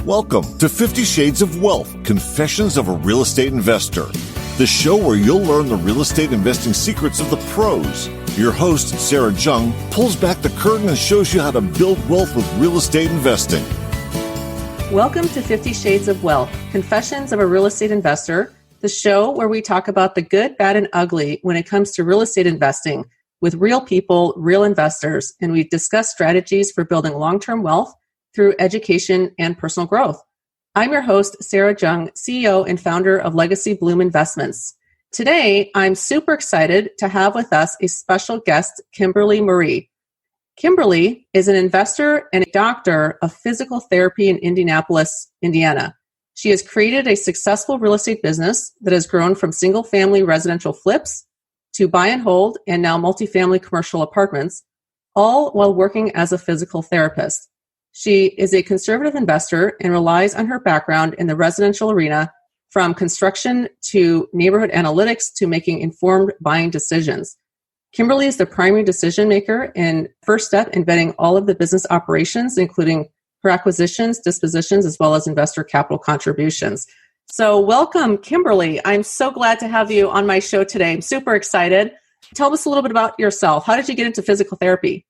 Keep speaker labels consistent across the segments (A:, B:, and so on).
A: Welcome to 50 Shades of Wealth, Confessions of a Real Estate Investor, the show where you'll learn the real estate investing secrets of the pros. Your host, Sarah Jung, pulls back the curtain and shows you how to build wealth with real estate investing.
B: Welcome to 50 Shades of Wealth, Confessions of a Real Estate Investor, the show where we talk about the good, bad, and ugly when it comes to real estate investing with real people, real investors, and we discuss strategies for building long-term wealth through education and personal growth. I'm your host, Sarah Jung, CEO and founder of Legacy Bloom Investments. Today, I'm super excited to have with us a special guest, Kimberly Marie. Kimberly is an investor and a doctor of physical therapy in Indianapolis, Indiana. She has created a successful real estate business that has grown from single-family residential flips to buy and hold and now multifamily commercial apartments, all while working as a physical therapist. She is a conservative investor and relies on her background in the residential arena from construction to neighborhood analytics to making informed buying decisions. Kimberly is the primary decision maker and first step in vetting all of the business operations, including her acquisitions, dispositions, as well as investor capital contributions. So welcome, Kimberly. I'm so glad to have you on my show today. I'm super excited. Tell us a little bit about yourself. How did you get into physical therapy?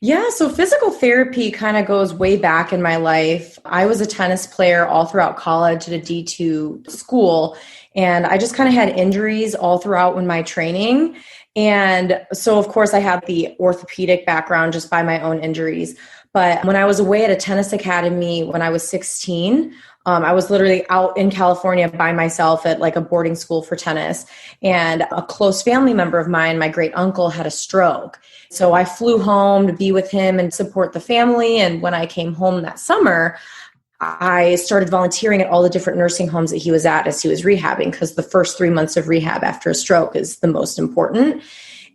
C: Yeah, so physical therapy kind of goes way back in my life. I was a tennis player all throughout college at a D2 school, and I just kind of had injuries all throughout in my training. And so, of course, I have the orthopedic background just by my own injuries. But when I was away at a tennis academy when I was 16, I was literally out in California by myself at like a boarding school for tennis. And a close family member of mine, my great uncle, had a stroke. So I flew home to be with him and support the family. And when I came home that summer, I started volunteering at all the different nursing homes that he was at as he was rehabbing, because the first 3 months of rehab after a stroke is the most important.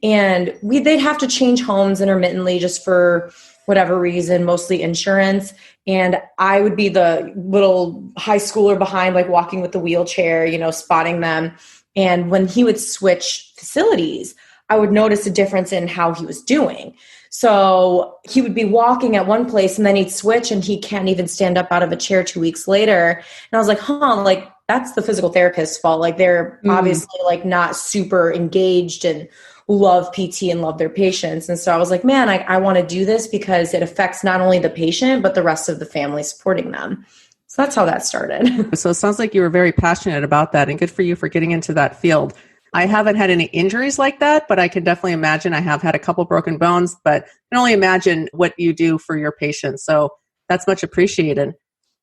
C: And they'd have to change homes intermittently just for whatever reason, mostly insurance. And I would be the little high schooler behind, like walking with the wheelchair, spotting them. And when he would switch facilities, I would notice a difference in how he was doing. So he would be walking at one place and then he'd switch and he can't even stand up out of a chair 2 weeks later. And I was like, that's the physical therapist's fault. Like they're obviously like not super engaged and love PT and love their patients. And so I was like, man, I want to do this because it affects not only the patient, but the rest of the family supporting them. So that's how that started.
B: So it sounds like you were very passionate about that, and good for you for getting into that field. I haven't had any injuries like that, but I can definitely imagine. I have had a couple broken bones, but I can only imagine what you do for your patients. So that's much appreciated.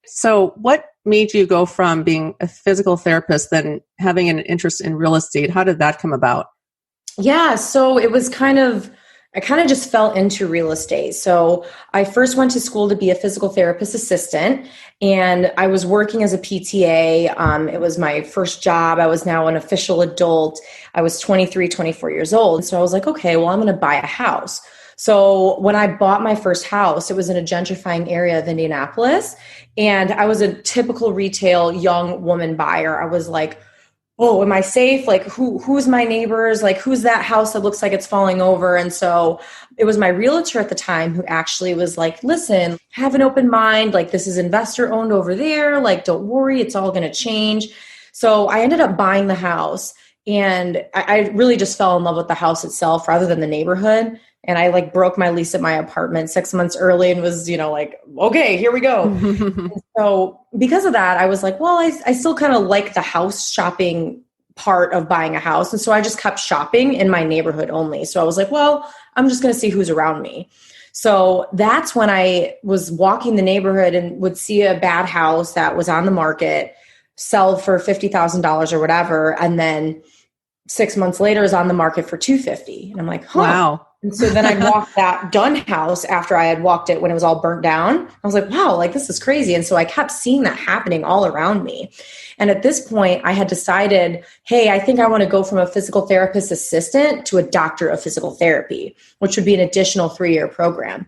B: So what made you go from being a physical therapist then having an interest in real estate? How did that come about?
C: Yeah, so it was I kind of just fell into real estate. So I first went to school to be a physical therapist assistant, and I was working as a PTA. It was my first job. I was now an official adult. I was 23, 24 years old. So I was like, okay, well, I'm going to buy a house. So when I bought my first house, it was in a gentrifying area of Indianapolis, and I was a typical retail young woman buyer. I was like, oh, am I safe? Like, who's my neighbors? Like, who's that house that looks like it's falling over? And so it was my realtor at the time who actually was like, listen, have an open mind. Like, this is investor owned over there. Like, don't worry, it's all going to change. So I ended up buying the house, and I really just fell in love with the house itself rather than the neighborhood. And I broke my lease at my apartment 6 months early and was, okay, here we go. And so because of that, I was like, well, I still kind of like the house shopping part of buying a house. And so I just kept shopping in my neighborhood only. So I was like, well, I'm just going to see who's around me. So that's when I was walking the neighborhood and would see a bad house that was on the market, sell for $50,000 or whatever. And then 6 months later is on the market for $250,000. And I'm like, huh.
B: Wow.
C: And so then I'd walk that done house after I had walked it when it was all burnt down. I was like, wow, this is crazy. And so I kept seeing that happening all around me. And at this point, I had decided, hey, I think I want to go from a physical therapist assistant to a doctor of physical therapy, which would be an additional 3-year program.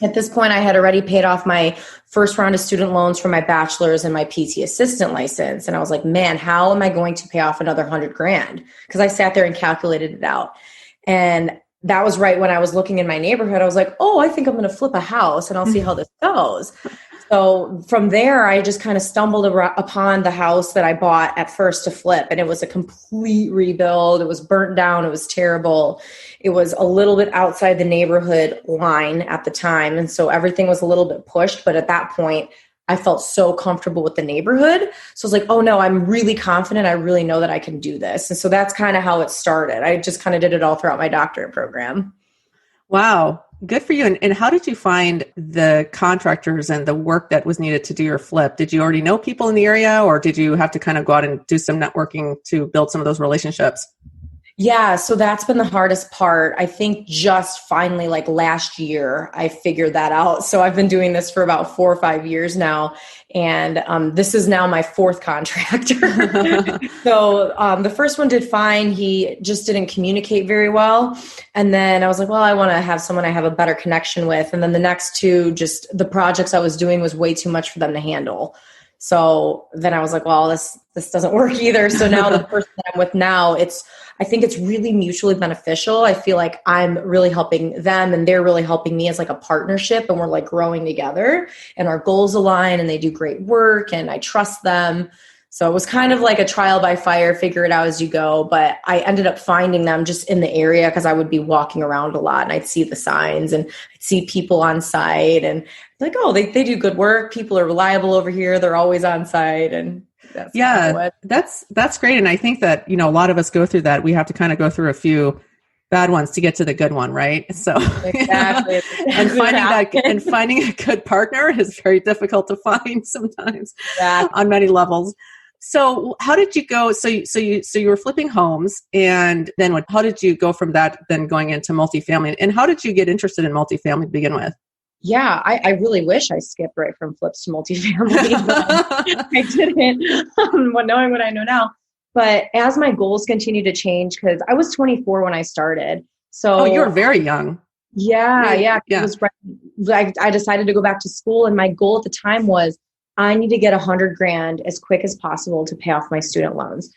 C: At this point, I had already paid off my first round of student loans for my bachelor's and my PT assistant license. And I was like, man, how am I going to pay off another $100,000? Because I sat there and calculated it out. And that was right when I was looking in my neighborhood. I was like, oh, I think I'm going to flip a house and I'll see how this goes. So from there, I just kind of stumbled upon the house that I bought at first to flip. And it was a complete rebuild. It was burnt down. It was terrible. It was a little bit outside the neighborhood line at the time. And so everything was a little bit pushed. But at that point, I felt so comfortable with the neighborhood. So I was like, oh no, I'm really confident. I really know that I can do this. And so that's kind of how it started. I just kind of did it all throughout my doctorate program.
B: Wow. Good for you. And how did you find the contractors and the work that was needed to do your flip? Did you already know people in the area, or did you have to kind of go out and do some networking to build some of those relationships?
C: Yeah, so that's been the hardest part. I think just finally, like last year, I figured that out. So I've been doing this for about 4 or 5 years now. And this is now my 4th contractor. So the first one did fine. He just didn't communicate very well. And then I was like, well, I want to have someone I have a better connection with. And then the next 2, just the projects I was doing was way too much for them to handle. So then I was like, well, this doesn't work either. So now the person that I'm with now, I think it's really mutually beneficial. I feel like I'm really helping them and they're really helping me as like a partnership, and we're like growing together and our goals align and they do great work and I trust them. So it was kind of like a trial by fire, figure it out as you go. But I ended up finding them just in the area because I would be walking around a lot and I'd see the signs and I'd see people on site and like, oh, they do good work. People are reliable over here. They're always on site. And
B: that's great. And I think that, a lot of us go through that. We have to kind of go through a few bad ones to get to the good one, right? So
C: exactly.
B: and finding a good partner is very difficult to find sometimes on many levels. So how did you go? So you were flipping homes, and then how did you go from that then going into multifamily? And how did you get interested in multifamily to begin with?
C: Yeah, I really wish I skipped right from flips to multifamily, but I didn't, knowing what I know now. But as my goals continue to change, because I was 24 when I started. So
B: you were very young.
C: Yeah. It was right. I decided to go back to school, and my goal at the time was I need to get $100,000 as quick as possible to pay off my student loans.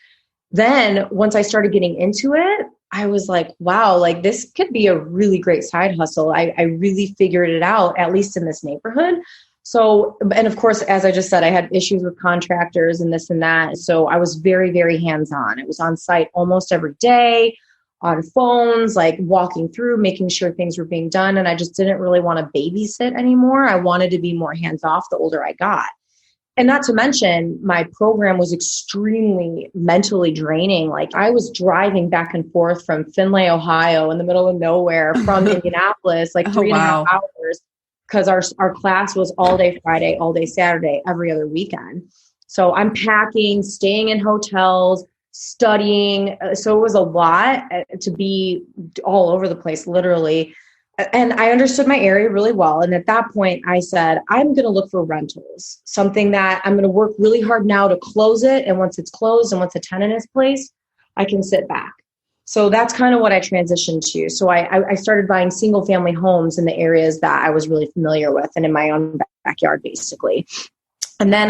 C: Then once I started getting into it, I was like, wow, like this could be a really great side hustle. I really figured it out, at least in this neighborhood. So, and of course, as I just said, I had issues with contractors and this and that. So I was very, very hands-on. I was on site almost every day, on phones, like walking through, making sure things were being done. And I just didn't really want to babysit anymore. I wanted to be more hands-off the older I got. And not to mention, my program was extremely mentally draining. Like I was driving back and forth from Findlay, Ohio, in the middle of nowhere, from Indianapolis, like 3.5 hours, because our class was all day Friday, all day Saturday, every other weekend. So I'm packing, staying in hotels, studying. So it was a lot to be all over the place, literally. And I understood my area really well. And at that point, I said, I'm going to look for rentals, something that I'm going to work really hard now to close it. And once it's closed and once a tenant is placed, I can sit back. So that's kind of what I transitioned to. So I started buying single family homes in the areas that I was really familiar with and in my own backyard, basically. And then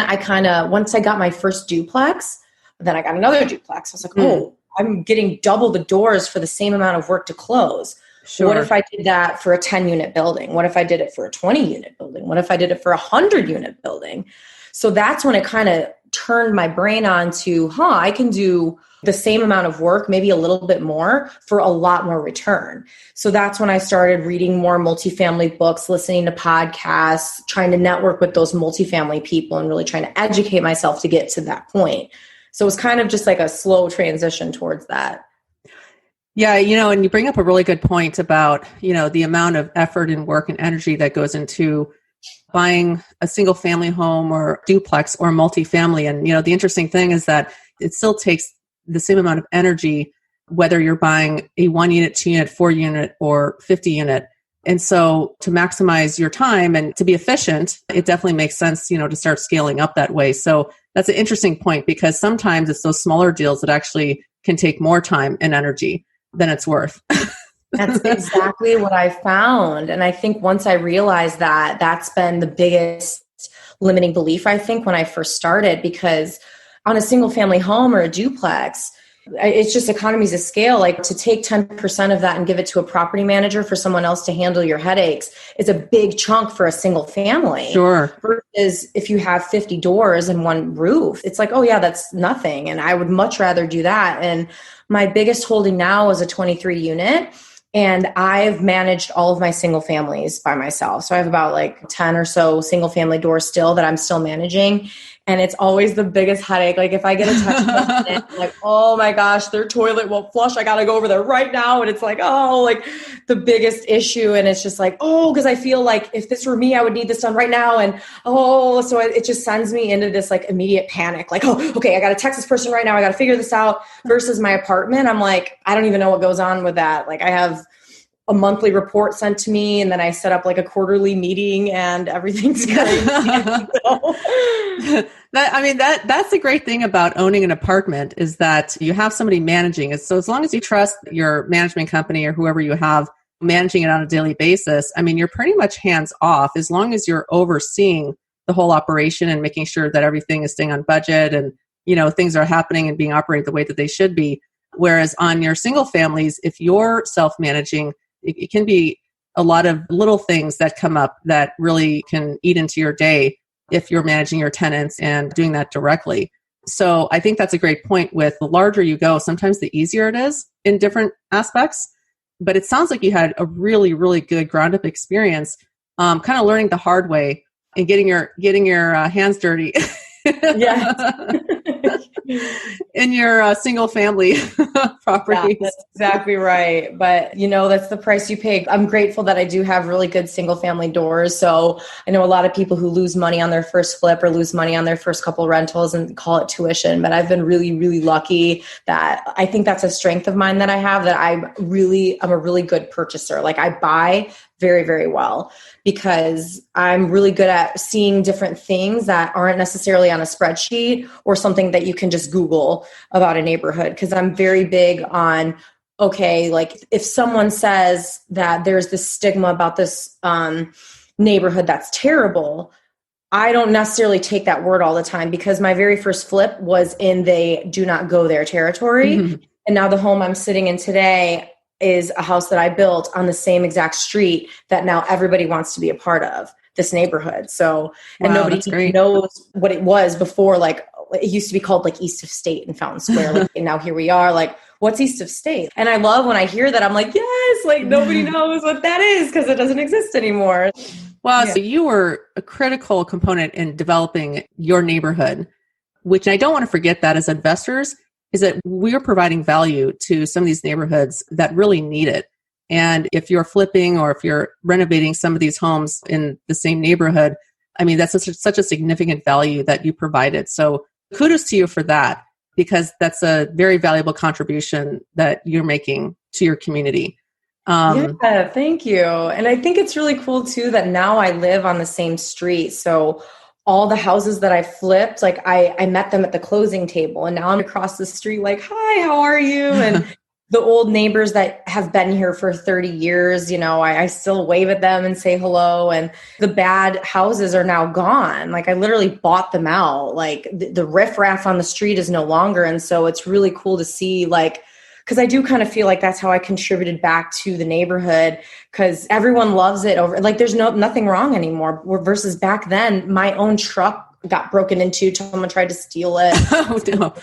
C: once I got my first duplex, then I got another duplex. I was like, oh, I'm getting double the doors for the same amount of work to close. Sure. What if I did that for a 10-unit building? What if I did it for a 20-unit building? What if I did it for a 100-unit building? So that's when it kind of turned my brain on to, I can do the same amount of work, maybe a little bit more, for a lot more return. So that's when I started reading more multifamily books, listening to podcasts, trying to network with those multifamily people and really trying to educate myself to get to that point. So it was kind of just like a slow transition towards that.
B: Yeah, and you bring up a really good point about, the amount of effort and work and energy that goes into buying a single family home or duplex or multifamily. And, the interesting thing is that it still takes the same amount of energy, whether you're buying a 1-unit, 2-unit, 4-unit, or 50-unit. And so to maximize your time and to be efficient, it definitely makes sense, to start scaling up that way. So that's an interesting point, because sometimes it's those smaller deals that actually can take more time and energy than it's worth.
C: That's exactly what I found. And I think once I realized that, that's been the biggest limiting belief, I think, when I first started, because on a single family home or a duplex, It's just economies of scale. Like to take 10% of that and give it to a property manager for someone else to handle your headaches is a big chunk for a single family.
B: Sure.
C: Versus if you have 50 doors and one roof, it's like, oh yeah, that's nothing. And I would much rather do that. And my biggest holding now is a 23 unit. And I've managed all of my single families by myself. So I have about like 10 or so single family doors still that I'm still managing. And it's always the biggest headache. Like if I get a text, like, oh my gosh, their toilet won't flush. I got to go over there right now. And it's like, oh, like the biggest issue. And it's just like, oh, because I feel like if this were me, I would need this done right now. And so it just sends me into this like immediate panic. Like, oh, okay, I got to text this person right now. I got to figure this out. Versus my apartment, I'm like, I don't even know what goes on with that. Like I have a monthly report sent to me, and then I set up like a quarterly meeting, and everything's great.
B: That's the great thing about owning an apartment is that you have somebody managing it. So as long as you trust your management company or whoever you have managing it on a daily basis, I mean, you're pretty much hands off as long as you're overseeing the whole operation and making sure that everything is staying on budget and, you know, things are happening and being operated the way that they should be. Whereas on your single families, if you're self-managing, it can be a lot of little things that come up that really can eat into your day if you're managing your tenants and doing that directly. So I think that's a great point. With the larger you go, sometimes the easier it is in different aspects. But it sounds like you had a really, really good ground up experience, kind of learning the hard way and getting your hands dirty.
C: Yeah.
B: In your single family properties.
C: Yeah, that's exactly right. But you know, that's the price you pay. I'm grateful that I do have really good single family doors. So I know a lot of people who lose money on their first flip or lose money on their first couple rentals and call it tuition. But I've been really, really lucky that I think that's a strength of mine that I have, that I'm a really good purchaser. Like I buy very, very well because I'm really good at seeing different things that aren't necessarily on a spreadsheet or something that you can just Google about a neighborhood. Because I'm very big on, okay, like if someone says that there's this stigma about this neighborhood that's terrible, I don't necessarily take that word all the time, because my very first flip was in the do not go there territory. Mm-hmm. And now the home I'm sitting in today is a house that I built on the same exact street that now everybody wants to be a part of, this neighborhood. So, and nobody knows what it was before. Like it used to be called like East of State in Fountain Square. Like, and now here we are, like, what's East of State? And I love when I hear that, I'm like, yes, like nobody knows what that is because it doesn't exist anymore.
B: Wow. Yeah. So you were a critical component in developing your neighborhood, which I don't want to forget that as investors, is that we're providing value to some of these neighborhoods that really need it. And if you're flipping or if you're renovating some of these homes in the same neighborhood, I mean, that's such a significant value that you provided. So kudos to you for that, because that's a very valuable contribution that you're making to your community.
C: Yeah, thank you. And I think it's really cool too that now I live on the same street. So all the houses that I flipped, like I met them at the closing table, and now I'm across the street like, hi, how are you? And the old neighbors that have been here for 30 years, you know, I still wave at them and say hello. And the bad houses are now gone. Like I literally bought them out. Like the riffraff on the street is no longer. And so it's really cool to see, like, because I do kind of feel like that's how I contributed back to the neighborhood, because everyone loves it over, like there's nothing wrong anymore. Versus back then, my own truck got broken into, someone tried to steal it,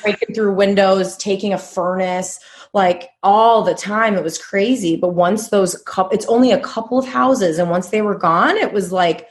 C: breaking through windows, taking a furnace, like all the time. It was crazy. But once it's only a couple of houses, and once they were gone, it was like,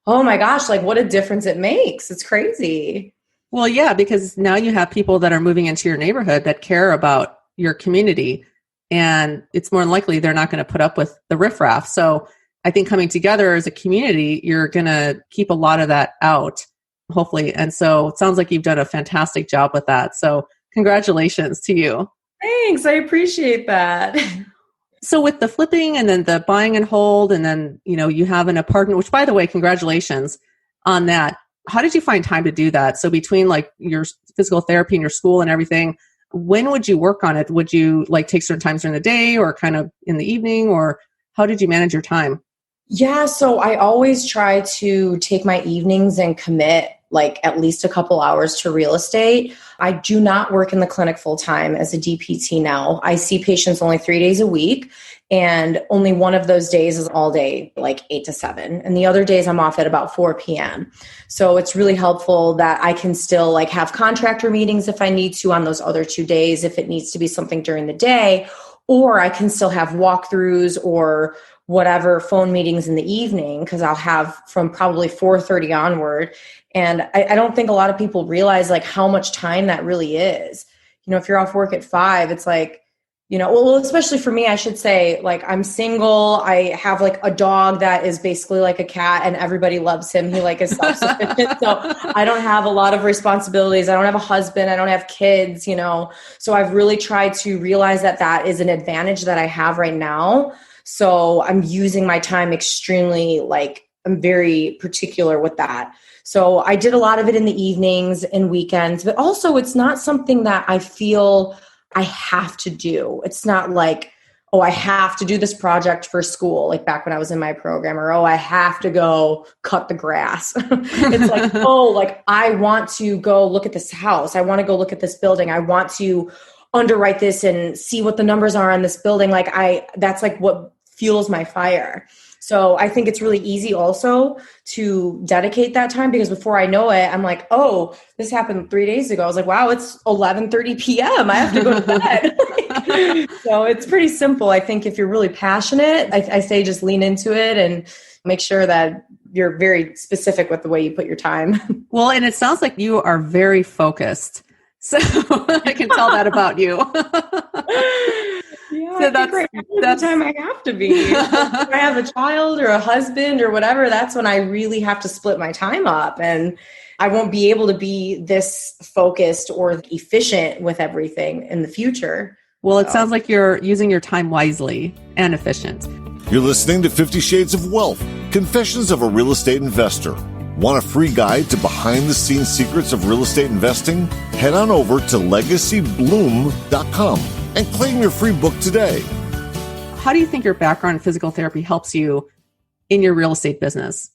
C: oh my gosh, like what a difference it makes. It's crazy.
B: Well, yeah, because now you have people that are moving into your neighborhood that care about your community, and it's more than likely they're not going to put up with the riffraff. So I think coming together as a community, you're going to keep a lot of that out, hopefully. And so it sounds like you've done a fantastic job with that. So congratulations to you.
C: Thanks. I appreciate that.
B: So with the flipping and then the buying and hold, and then, you know, you have an apartment, which by the way, congratulations on that. How did you find time to do that? So between like your physical therapy and your school and everything, when would you work on it? Would you like take certain times during the day or kind of in the evening, or how did you manage your time?
C: Yeah, so I always try to take my evenings and commit like at least a couple hours to real estate. I do not work in the clinic full time as a DPT now. I see patients only 3 days a week. And only one of those days is all day, like 8 to 7. And the other days I'm off at about 4 p.m. So it's really helpful that I can still like have contractor meetings if I need to on those other 2 days, if it needs to be something during the day, or I can still have walkthroughs or whatever phone meetings in the evening, because I'll have from probably 4:30 onward. And I don't think a lot of people realize like how much time that really is. You know, if you're off work at 5, it's like, you know, well, especially for me, I should say, like, I'm single. I have like a dog that is basically like a cat and everybody loves him. He like is self-sufficient. So I don't have a lot of responsibilities. I don't have a husband. I don't have kids, you know. So I've really tried to realize that that is an advantage that I have right now. So I'm using my time extremely, like, I'm very particular with that. So I did a lot of it in the evenings and weekends, but also it's not something that I feel I have to do. It's not like, oh, I have to do this project for school, like back when I was in my program, or, oh, I have to go cut the grass. It's like, oh, like I want to go look at this house. I want to go look at this building. I want to underwrite this and see what the numbers are on this building. Like that's like what fuels my fire. So I think it's really easy also to dedicate that time, because before I know it, I'm like, oh, this happened 3 days ago. I was like, wow, it's 11:30 p.m. I have to go to bed. So it's pretty simple. I think if you're really passionate, I say just lean into it and make sure that you're very specific with the way you put your time.
B: Well, and it sounds like you are very focused. So I can tell that about you.
C: Yeah,
B: so
C: that's the time I have to be. If I have a child or a husband or whatever, that's when I really have to split my time up, and I won't be able to be this focused or efficient with everything in the future.
B: Well, it sounds like you're using your time wisely and efficient.
A: You're listening to 50 Shades of Wealth, Confessions of a Real Estate Investor. Want a free guide to behind-the-scenes secrets of real estate investing? Head on over to legacybloom.com and claim your free book today.
B: How do you think your background in physical therapy helps you in your real estate business?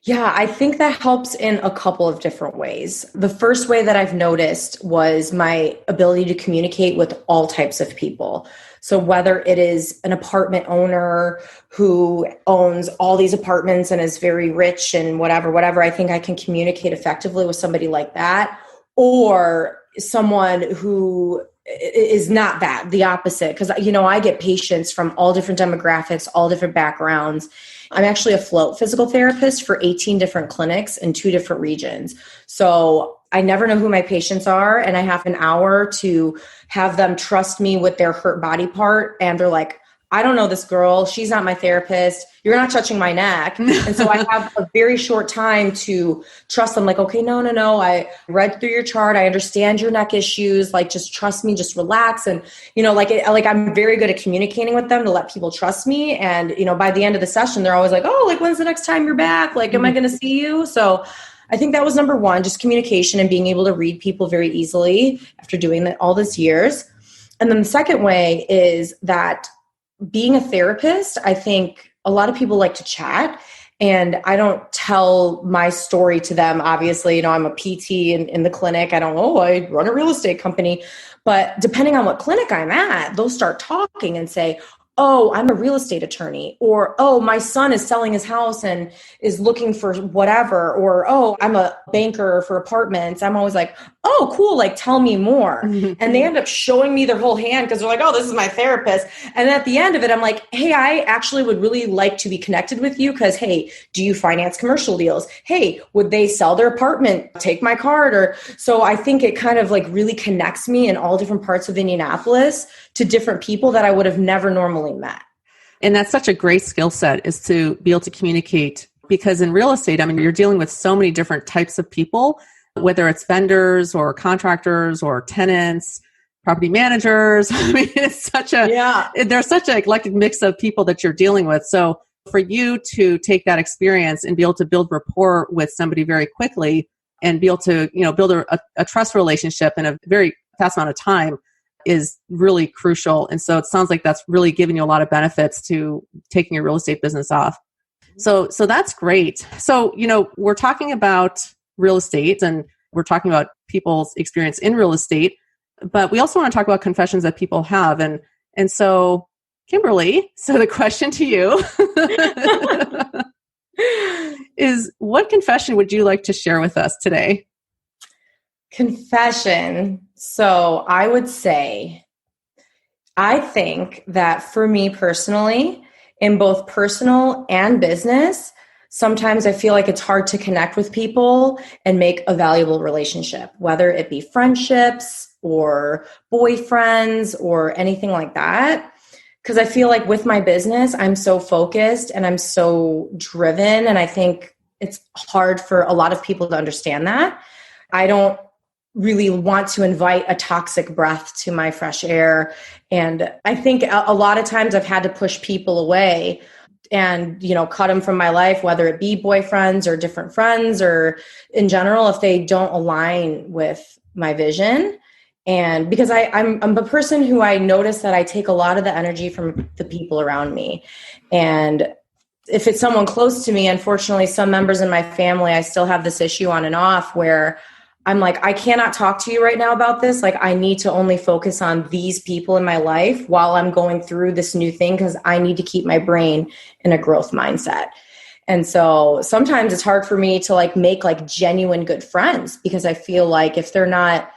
C: Yeah, I think that helps in a couple of different ways. The first way that I've noticed was my ability to communicate with all types of people. So whether it is an apartment owner who owns all these apartments and is very rich and whatever, I think I can communicate effectively with somebody like that, or someone who is not that, the opposite. Because, you know, I get patients from all different demographics, all different backgrounds. I'm actually a float physical therapist for 18 different clinics in 2 different regions. So I never know who my patients are, and I have an hour to have them trust me with their hurt body part. And they're like, I don't know this girl. She's not my therapist. You're not touching my neck. And so I have a very short time to trust them. Like, okay, no. I read through your chart. I understand your neck issues. Like, just trust me, just relax. And, you know, like I'm very good at communicating with them to let people trust me. And, you know, by the end of the session, they're always like, oh, like, when's the next time you're back? Like, am I going to see you? So I think that was number one, just communication and being able to read people very easily after doing that all these years. And then the second way is that being a therapist, I think a lot of people like to chat, and I don't tell my story to them. Obviously, you know, I'm a PT in the clinic. I run a real estate company. But depending on what clinic I'm at, they'll start talking and say, oh, I'm a real estate attorney, or, oh, my son is selling his house and is looking for whatever, or, oh, I'm a banker for apartments. I'm always like, oh, cool. Like, tell me more. And they end up showing me their whole hand because they're like, oh, this is my therapist. And at the end of it, I'm like, hey, I actually would really like to be connected with you because, hey, do you finance commercial deals? Hey, would they sell their apartment? Take my card. Or so I think it kind of like really connects me in all different parts of Indianapolis to different people that I would have never normally met.
B: And that's such a great skill set, is to be able to communicate, because in real estate, I mean, you're dealing with so many different types of people, whether it's vendors or contractors or tenants, property managers. I mean, there's such an eclectic mix of people that you're dealing with. So for you to take that experience and be able to build rapport with somebody very quickly and be able to, you know, build a trust relationship in a very fast amount of time is really crucial. And so it sounds like that's really giving you a lot of benefits to taking your real estate business off. So that's great. So, you know, we're talking about real estate, and we're talking about people's experience in real estate, but we also want to talk about confessions that people have. And so, Kimberly, so the question to you is, what confession would you like to share with us today?
C: Confession. So I would say, I think that for me personally, in both personal and business, sometimes I feel like it's hard to connect with people and make a valuable relationship, whether it be friendships or boyfriends or anything like that. Because I feel like with my business, I'm so focused and I'm so driven. And I think it's hard for a lot of people to understand that. I don't really want to invite a toxic breath to my fresh air. And I think a lot of times I've had to push people away and, cut them from my life, whether it be boyfriends or different friends or in general, if they don't align with my vision. And because I'm a person who I notice that I take a lot of the energy from the people around me. And if it's someone close to me, unfortunately, some members in my family, I still have this issue on and off where I'm like, I cannot talk to you right now about this. Like, I need to only focus on these people in my life while I'm going through this new thing, because I need to keep my brain in a growth mindset. And so sometimes it's hard for me to make genuine good friends, because I feel like if they're not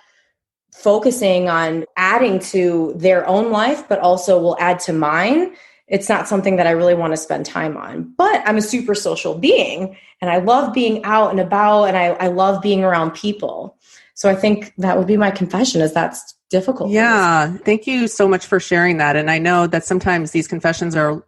C: focusing on adding to their own life, but also will add to mine, it's not something that I really want to spend time on. But I'm a super social being and I love being out and about, and I love being around people. So I think that would be my confession, is that's difficult.
B: Yeah. Thank you so much for sharing that. And I know that sometimes these confessions are,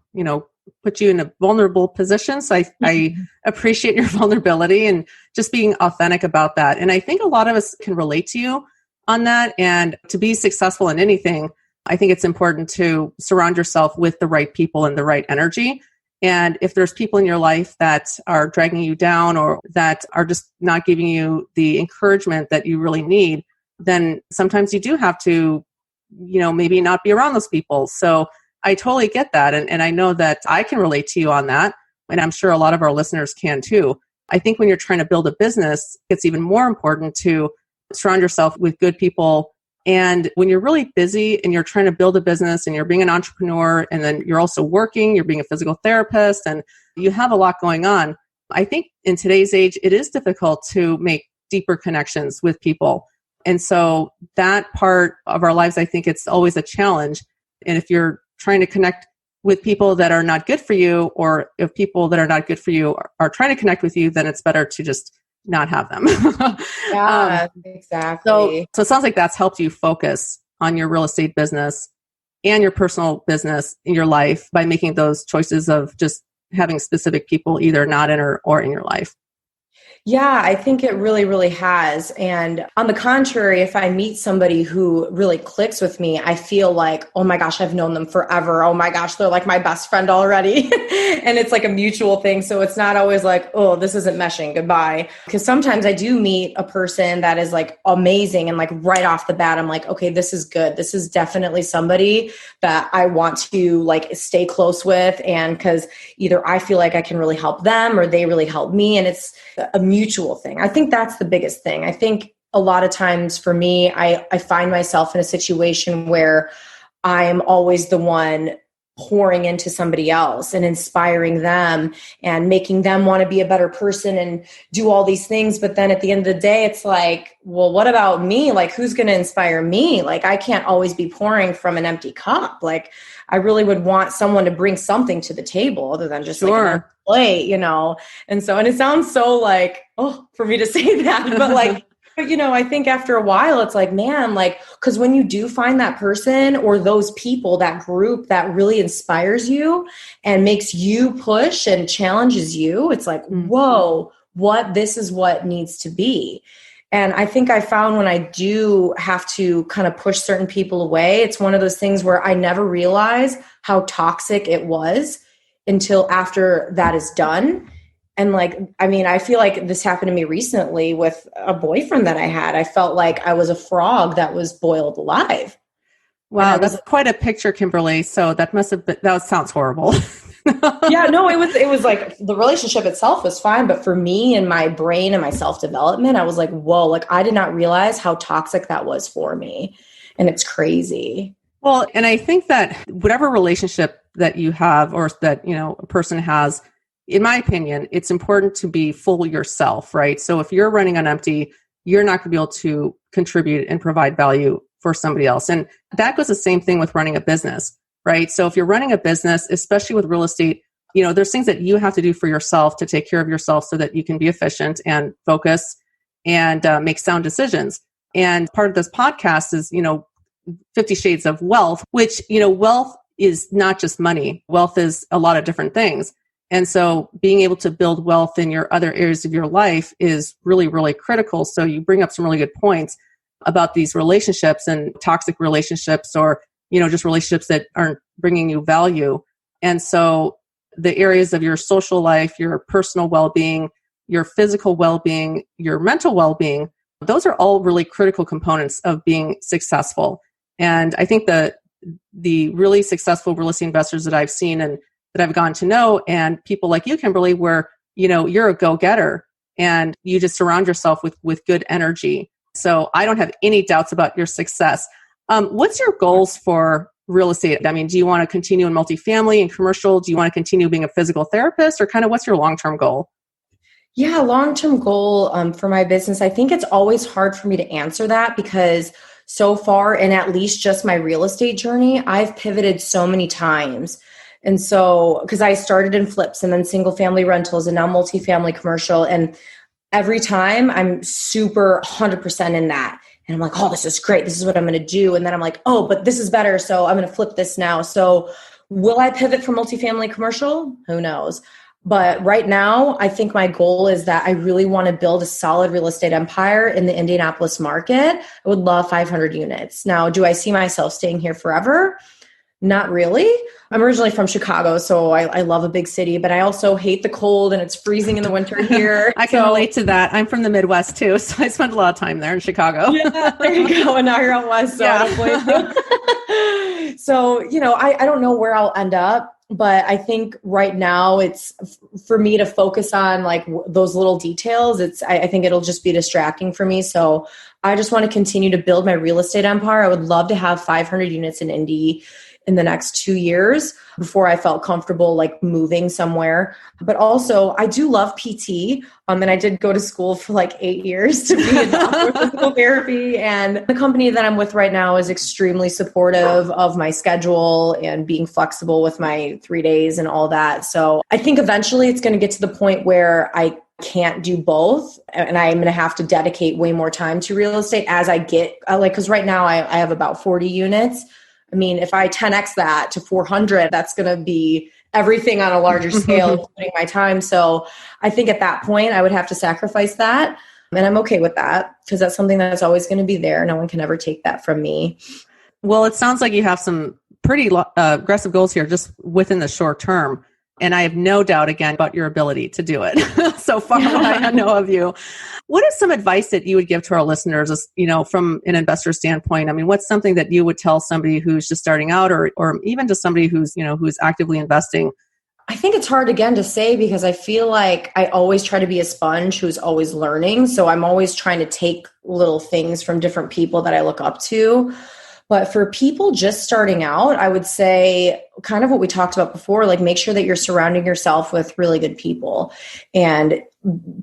B: put you in a vulnerable position. So I appreciate your vulnerability and just being authentic about that. And I think a lot of us can relate to you on that. And to be successful in anything, I think it's important to surround yourself with the right people and the right energy. And if there's people in your life that are dragging you down or that are just not giving you the encouragement that you really need, then sometimes you do have to, maybe not be around those people. So I totally get that. And I know that I can relate to you on that. And I'm sure a lot of our listeners can too. I think when you're trying to build a business, it's even more important to surround yourself with good people. And when you're really busy and you're trying to build a business and you're being an entrepreneur, and then you're also working, you're being a physical therapist, and you have a lot going on, I think in today's age, it is difficult to make deeper connections with people. And so that part of our lives, I think it's always a challenge. And if you're trying to connect with people that are not good for you, or if people that are not good for you are trying to connect with you, then it's better to just not have them.
C: Yeah, exactly.
B: So it sounds like that's helped you focus on your real estate business and your personal business in your life by making those choices of just having specific people either not in or in your life.
C: Yeah, I think it really, really has. And on the contrary, if I meet somebody who really clicks with me, I feel like, oh my gosh, I've known them forever. Oh my gosh, they're like my best friend already. And it's like a mutual thing. So it's not always like, oh, this isn't meshing, goodbye. Because sometimes I do meet a person that is like amazing. And like right off the bat, I'm like, okay, this is good. This is definitely somebody that I want to like stay close with. And because either I feel like I can really help them or they really help me. And it's a mutual thing. I think that's the biggest thing. I think a lot of times for me, I find myself in a situation where I'm always the one pouring into somebody else and inspiring them and making them want to be a better person and do all these things. But then at the end of the day, it's like, well, what about me? Like, who's going to inspire me? Like, I can't always be pouring from an empty cup. Like, I really would want someone to bring something to the table other than just like a plate, And so, and it sounds so like, oh, for me to say that, but like, I think after a while, it's like, man, like, because when you do find that person or those people, that group that really inspires you and makes you push and challenges you, it's like, whoa, this is what needs to be. And I think I found when I do have to kind of push certain people away, it's one of those things where I never realize how toxic it was until after that is done. And like, I mean, I feel like this happened to me recently with a boyfriend that I had. I felt like I was a frog that was boiled alive.
B: Wow, that's quite a picture, Kimberly. So that must have been, that sounds horrible.
C: Yeah, no, it was like the relationship itself was fine. But for me and my brain and my self-development, I was like, whoa, like I did not realize how toxic that was for me. And it's crazy.
B: Well, and I think that whatever relationship that you have or that, a person has, in my opinion, it's important to be full yourself, right? So if you're running on empty, you're not going to be able to contribute and provide value for somebody else. And that goes the same thing with running a business, right? So if you're running a business, especially with real estate, there's things that you have to do for yourself to take care of yourself so that you can be efficient and focus and make sound decisions. And part of this podcast is, 50 Shades of Wealth, which, wealth is not just money. Wealth is a lot of different things. And so being able to build wealth in your other areas of your life is really, really critical. So you bring up some really good points about these relationships and toxic relationships or, just relationships that aren't bringing you value. And so the areas of your social life, your personal well-being, your physical well-being, your mental well-being, those are all really critical components of being successful. And I think the really successful real estate investors that I've seen and that I've gotten to know, and people like you, Kimberly, where, you're a go-getter and you just surround yourself with good energy. So I don't have any doubts about your success. What's your goals for real estate? I mean, do you want to continue in multifamily and commercial? Do you want to continue being a physical therapist, or kind of what's your long-term goal?
C: Yeah, long-term goal for my business. I think it's always hard for me to answer that because so far in at least just my real estate journey, I've pivoted so many times. And so, because I started in flips and then single family rentals and now multifamily commercial. And every time I'm super 100% in that. And I'm like, oh, this is great. This is what I'm going to do. And then I'm like, oh, but this is better. So I'm going to flip this now. So will I pivot from multifamily commercial? Who knows? But right now, I think my goal is that I really want to build a solid real estate empire in the Indianapolis market. I would love 500 units. Now, do I see myself staying here forever? Not really. I'm originally from Chicago, so I love a big city, but I also hate the cold and it's freezing in the winter here.
B: I can relate to that. I'm from the Midwest too, so I spent a lot of time there in Chicago.
C: Yeah, there you go. And now you're out west, so I don't blame you. So, I don't know where I'll end up, but I think right now it's for me to focus on like those little details. I think it'll just be distracting for me. So I just want to continue to build my real estate empire. I would love to have 500 units in Indy in the next 2 years before I felt comfortable like moving somewhere. But also I do love PT. And I did go to school for like 8 years to be in physical therapy. And the company that I'm with right now is extremely supportive of my schedule and being flexible with my 3 days and all that. So I think eventually it's going to get to the point where I can't do both. And I'm going to have to dedicate way more time to real estate as I get because right now I have about 40 units. I mean, if I 10x that to 400, that's going to be everything on a larger scale, including my time. So I think at that point, I would have to sacrifice that. And I'm okay with that because that's something that's always going to be there. No one can ever take that from me.
B: Well, it sounds like you have some pretty aggressive goals here just within the short term. And I have no doubt, again, about your ability to do it. So far, what I know of you. What is some advice that you would give to our listeners, from an investor standpoint? I mean, what's something that you would tell somebody who's just starting out or even just somebody who's actively investing?
C: I think it's hard, again, to say because I feel like I always try to be a sponge who's always learning. So I'm always trying to take little things from different people that I look up to. But for people just starting out, I would say kind of what we talked about before, like make sure that you're surrounding yourself with really good people and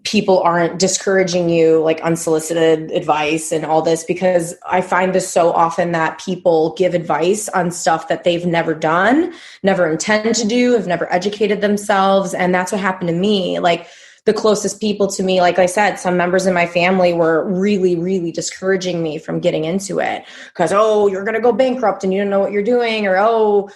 C: people aren't discouraging you like unsolicited advice and all this, because I find this so often that people give advice on stuff that they've never done, never intend to do, have never educated themselves. And that's what happened to me. Like the closest people to me, like I said, some members in my family were really, really discouraging me from getting into it because, oh, you're going to go bankrupt and you don't know what you're doing, or, oh,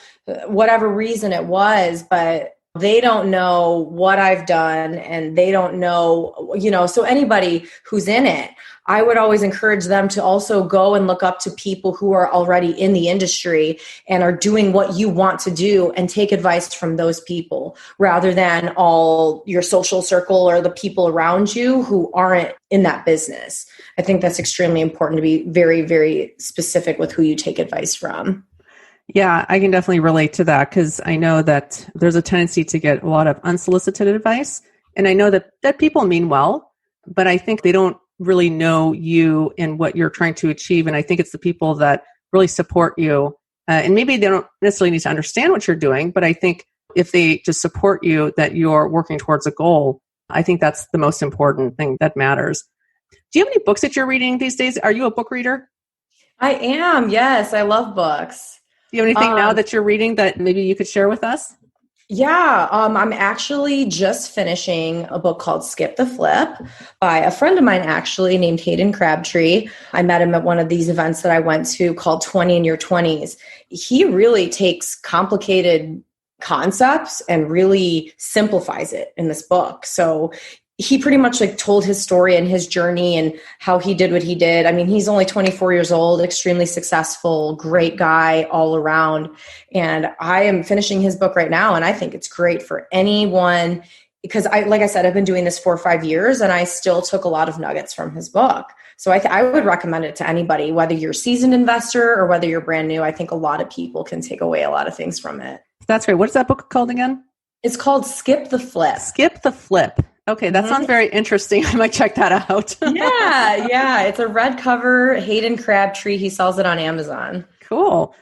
C: whatever reason it was. But they don't know what I've done and they don't know, so anybody who's in it, I would always encourage them to also go and look up to people who are already in the industry and are doing what you want to do and take advice from those people rather than all your social circle or the people around you who aren't in that business. I think that's extremely important to be very, very specific with who you take advice from.
B: Yeah, I can definitely relate to that because I know that there's a tendency to get a lot of unsolicited advice. And I know that people mean well, but I think they don't really know you and what you're trying to achieve. And I think it's the people that really support you. And maybe they don't necessarily need to understand what you're doing, but I think if they just support you that you're working towards a goal, I think that's the most important thing that matters. Do you have any books that you're reading these days? Are you a book reader?
C: I am. Yes, I love books.
B: Do you have anything now that you're reading that maybe you could share with us?
C: Yeah, I'm actually just finishing a book called Skip the Flip by a friend of mine actually named Hayden Crabtree. I met him at one of these events that I went to called 20 in Your 20s. He really takes complicated concepts and really simplifies it in this book. So he pretty much like told his story and his journey and how he did what he did. I mean, he's only 24 years old, extremely successful, great guy all around. And I am finishing his book right now. And I think it's great for anyone because like I said, I've been doing this 4 or 5 years and I still took a lot of nuggets from his book. So I would recommend it to anybody, whether you're a seasoned investor or whether you're brand new. I think a lot of people can take away a lot of things from it.
B: That's great. What's that book called again?
C: It's called Skip the Flip.
B: Skip the Flip. Okay, that sounds very interesting. I might check that out.
C: Yeah. It's a red cover, Hayden Crabtree. He sells it on Amazon.
B: Cool.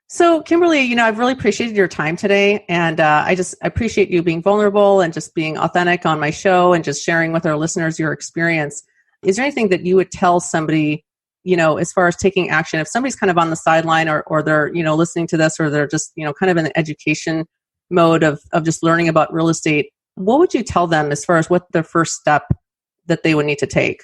B: So, Kimberly, I've really appreciated your time today. And I appreciate you being vulnerable and just being authentic on my show and just sharing with our listeners your experience. Is there anything that you would tell somebody, as far as taking action? If somebody's kind of on the sideline or they're, listening to this or they're just, kind of in the education mode of just learning about real estate, what would you tell them as far as what the first step that they would need to take?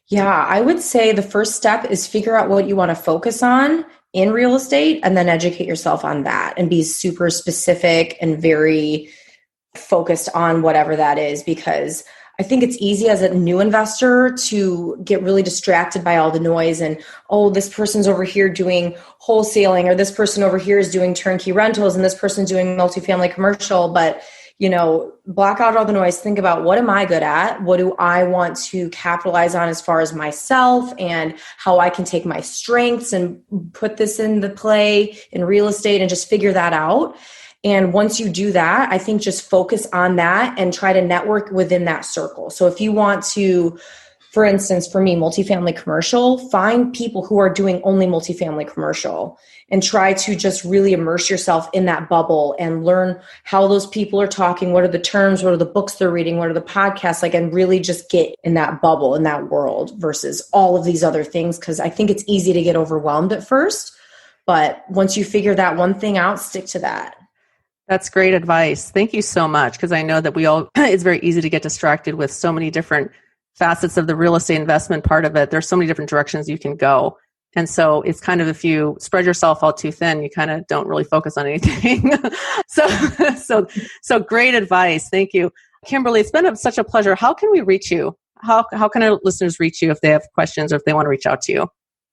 C: Yeah, I would say the first step is figure out what you want to focus on in real estate and then educate yourself on that and be super specific and very focused on whatever that is, because I think it's easy as a new investor to get really distracted by all the noise and, oh, this person's over here doing wholesaling or this person over here is doing turnkey rentals and this person's doing multifamily commercial. But block out all the noise. Think about what am I good at? What do I want to capitalize on as far as myself and how I can take my strengths and put this in the play in real estate and just figure that out. And once you do that, I think just focus on that and try to network within that circle. So if you want to, for instance, for me, multifamily commercial, find people who are doing only multifamily commercial and try to just really immerse yourself in that bubble and learn how those people are talking, what are the terms, what are the books they're reading, what are the podcasts, and really just get in that bubble, in that world versus all of these other things. Because I think it's easy to get overwhelmed at first, but once you figure that one thing out, stick to that.
B: That's great advice. Thank you so much. Because I know that it's very easy to get distracted with so many different facets of the real estate investment part of it. There's so many different directions you can go. And so it's kind of, if you spread yourself out too thin, you kind of don't really focus on anything. So great advice. Thank you. Kimberly, it's been such a pleasure. How can we reach you? How can our listeners reach you if they have questions or if they want to reach out to you?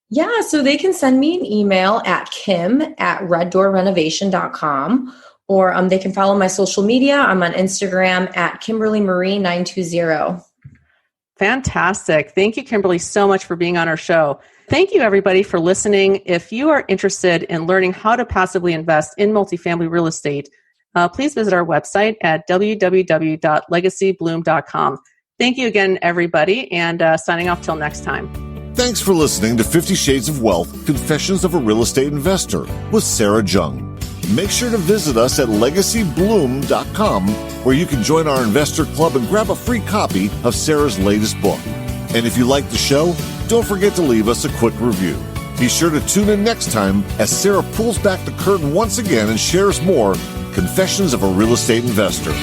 C: Yeah, so they can send me an email at kim@reddoorrenovation.com or they can follow my social media. I'm on Instagram at Kimberly Marie 920.
B: Fantastic. Thank you, Kimberly, so much for being on our show. Thank you, everybody, for listening. If you are interested in learning how to passively invest in multifamily real estate, please visit our website at www.legacybloom.com. Thank you again, everybody, and signing off till next time.
A: Thanks for listening to 50 Shades of Wealth, Confessions of a Real Estate Investor with Sarah Jung. Make sure to visit us at legacybloom.com, where you can join our investor club and grab a free copy of Sarah's latest book. And if you like the show, don't forget to leave us a quick review. Be sure to tune in next time as Sarah pulls back the curtain once again and shares more Confessions of a Real Estate Investor.